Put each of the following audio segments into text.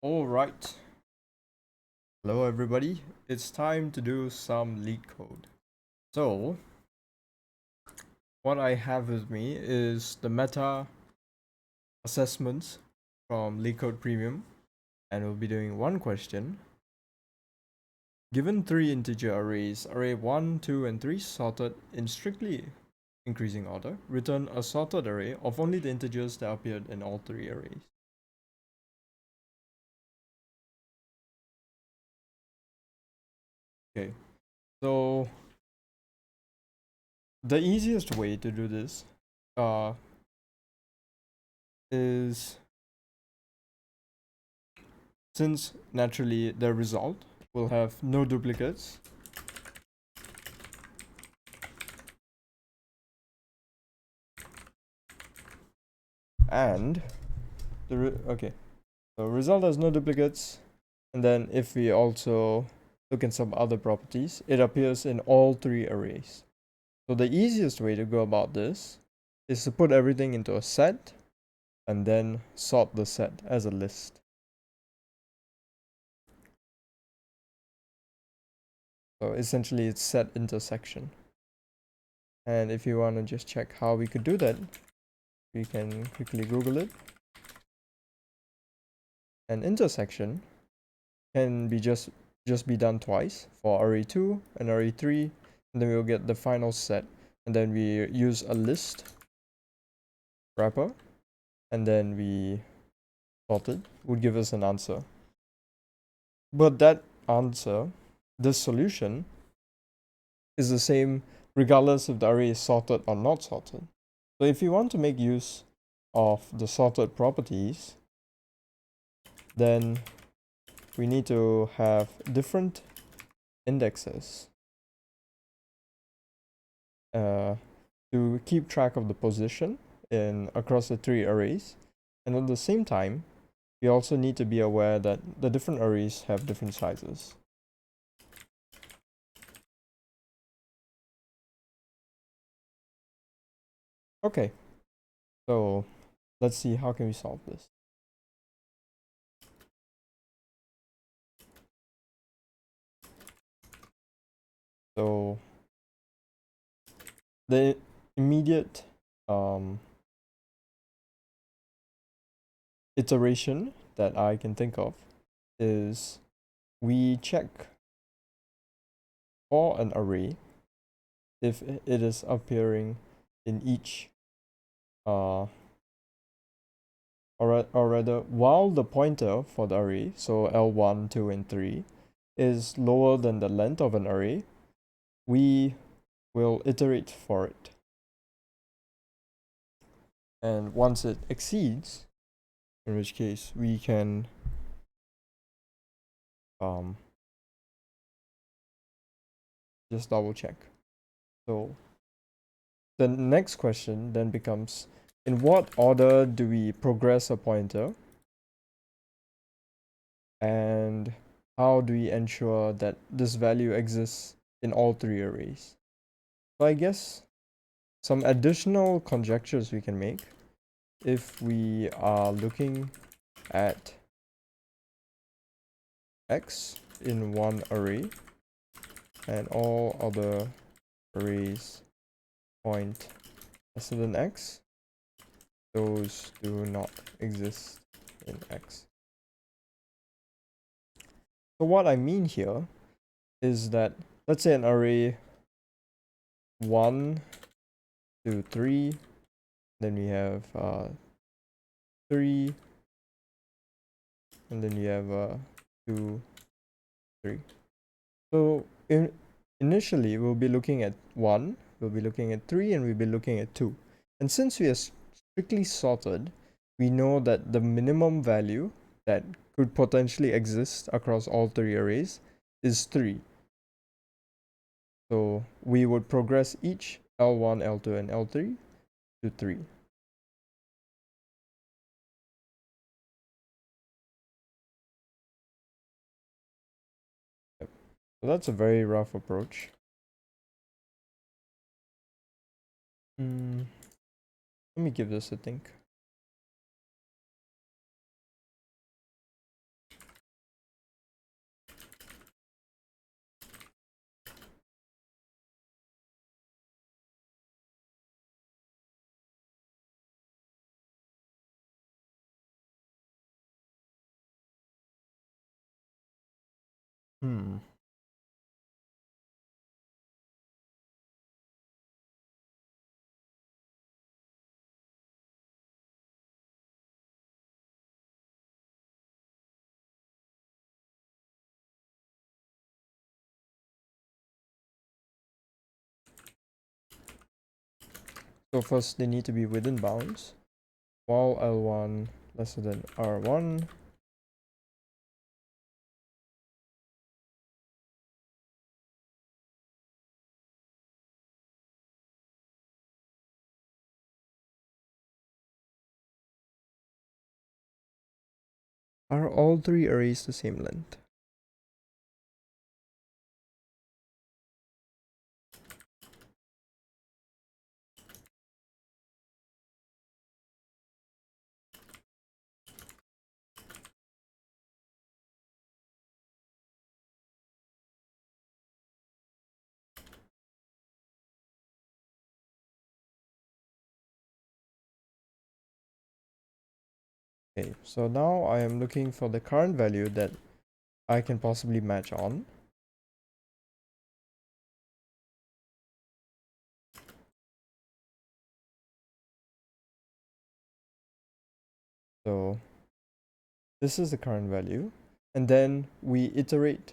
All right. Hello, everybody. It's time to do some Leetcode. So, what I have with me is the meta assessments from Leetcode Premium, and we'll be doing one question. Given three integer arrays, array 1, 2, and 3 sorted in strictly increasing order, return a sorted array of only the integers that appeared in all three arrays. Okay, so the easiest way to do this is, since naturally the result will have no duplicates, and the result has no duplicates, and then if we also look in some other properties, it appears in all three arrays. So the easiest way to go about this is to put everything into a set and then sort the set as a list. So essentially it's set intersection. And if you want to just check how we could do that, we can quickly Google it. An intersection can be just be done twice for array 2 and array 3, and then we'll get the final set, and then we use a list wrapper, and then we sort it, would give us an answer. But that answer, this solution, is the same regardless if the array is sorted or not sorted. So if you want to make use of the sorted properties, then we need to have different indexes to keep track of the position in across the three arrays, and at the same time we also need to be aware that the different arrays have different sizes. Okay, so let's see how can we solve this. So the immediate iteration that I can think of is we check for an array if it is appearing in each or rather while the pointer for the array, so L1, 2, and 3, is lower than the length of an array, we will iterate for it. And once it exceeds, in which case we can just double check. So the next question then becomes, in what order do we progress a pointer? And how do we ensure that this value exists in all three arrays? So I guess some additional conjectures we can make if we are looking at x in one array and all other arrays point less than x, those do not exist in x. So what I mean here is that, let's say an array 1, 2, 3, then we have 3, and then you have 2, 3. So initially we'll be looking at 1, we'll be looking at 3, and we'll be looking at 2. And since we are strictly sorted, we know that the minimum value that could potentially exist across all three arrays is 3. So we would progress each L1, L2, and L3 to 3. Yep. So that's a very rough approach. Let me give this a think. Hmm. So first they need to be within bounds. While L1 lesser than R1. Are all three arrays the same length? Okay, so now I am looking for the current value that I can possibly match on. So this is the current value, and then we iterate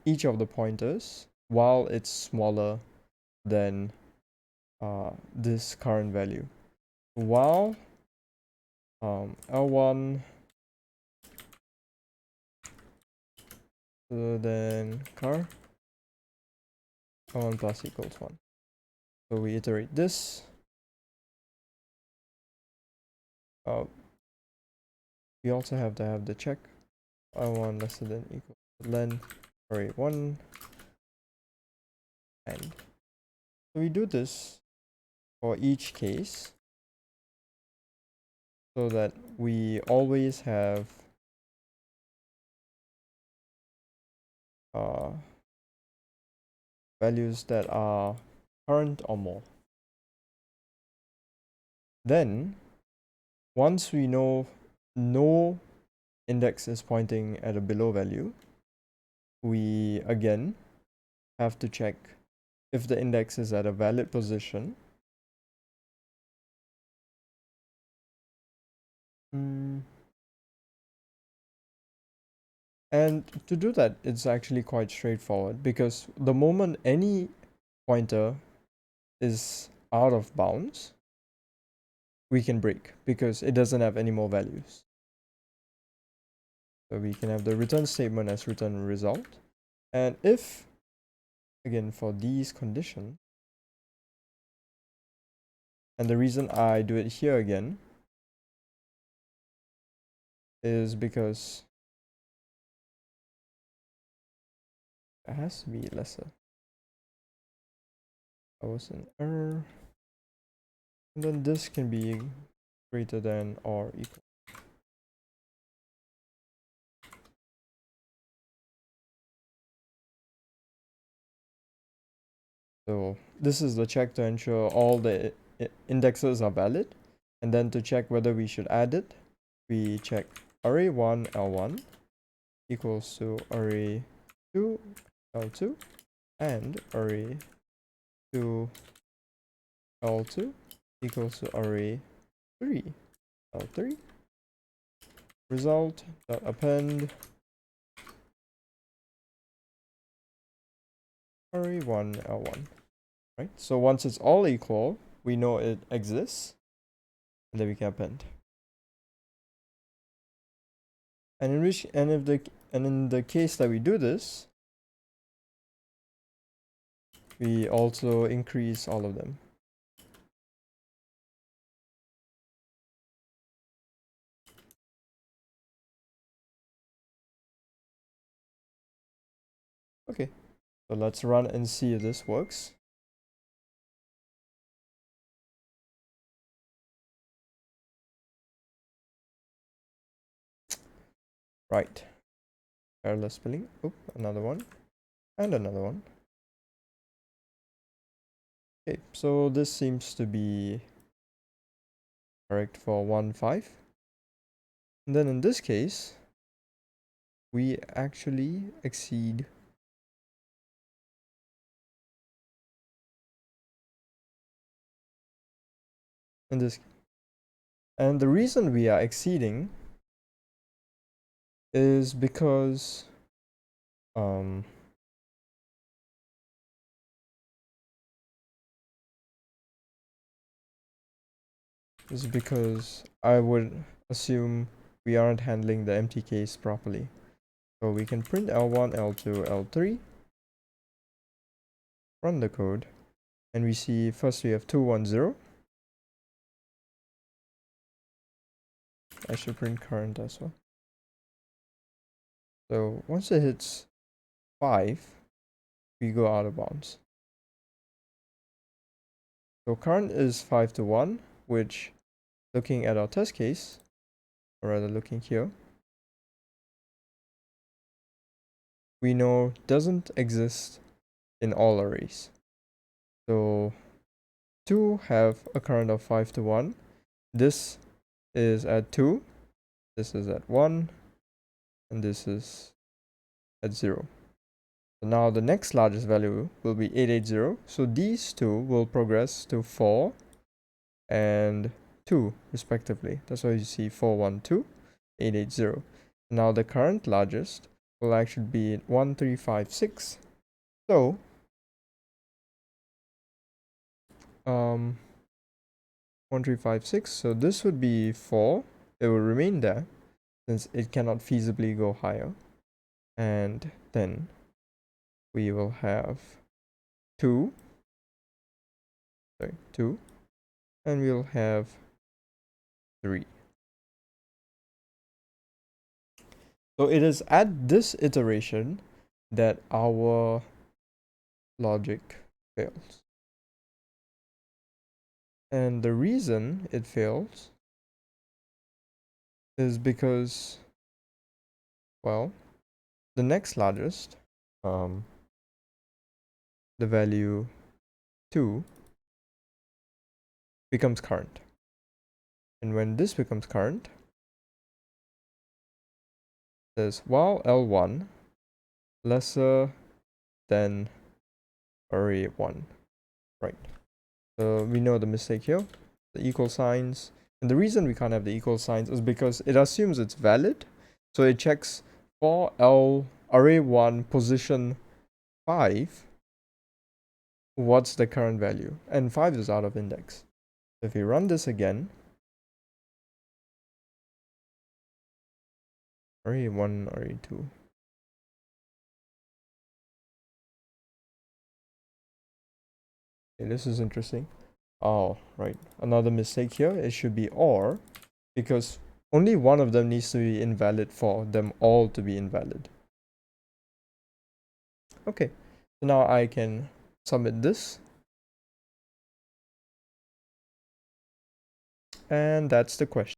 each of the pointers while it's smaller than this current value. While L1 then car L1 plus equals 1. So we iterate this. We also have to have the check L1 lesser than equal to len array 1, and so we do this for each case so that we always have values that are current or more. Then once we know no index is pointing at a below value, we again have to check if the index is at a valid position. And to do that, it's actually quite straightforward, because the moment any pointer is out of bounds, we can break because it doesn't have any more values. So we can have the return statement as return result. And if, again, for these conditions, and the reason I do it here again is because it has to be lesser. That was an error. And then this can be greater than or equal. So this is the check to ensure all the indexes are valid. And then to check whether we should add it, we check array1 L1 equals to array2 L2 and array2 L2 equals to array3 L3. Result dot append array1 L1. Right? So once it's all equal, we know it exists, and then we can append. And in the case that we do this, we also increase all of them. Okay, so let's run and see if this works. Right. Parallel spelling. Oop, another one. And another one. Okay, so this seems to be correct for 1, 5. And then in this case, we actually exceed in this. And the reason we are exceeding is because I would assume we aren't handling the empty case properly. So we can print L1, L2, L3, run the code, and we see first we have 210. I should print current as well. So once it hits 5, we go out of bounds. So current is 5 to 1, which, looking at our test case, or rather looking here, we know doesn't exist in all arrays. So 2 have a current of 5 to 1. This is at 2, this is at 1, and this is at 0. So now the next largest value will be 880. So these two will progress to 4 and 2 respectively. That's why you see 412, 880. Now the current largest will actually be 1356. So 1356. So this would be 4. It will remain there since it cannot feasibly go higher. And then we will have 2, and we'll have 3. So it is at this iteration that our logic fails. And the reason it fails is because, well, the next largest, the value 2, becomes current. And when this becomes current, it says while L1 lesser than array 1, right? So we know the mistake here, the equal signs. And the reason we can't have the equal signs is because it assumes it's valid. So it checks for array 1 position 5, what's the current value? And 5 is out of index. If we run this again, array 1, array 2. Okay, this is interesting. Oh, right. Another mistake here. It should be OR, because only one of them needs to be invalid for them all to be invalid. Okay, so now I can submit this. And that's the question.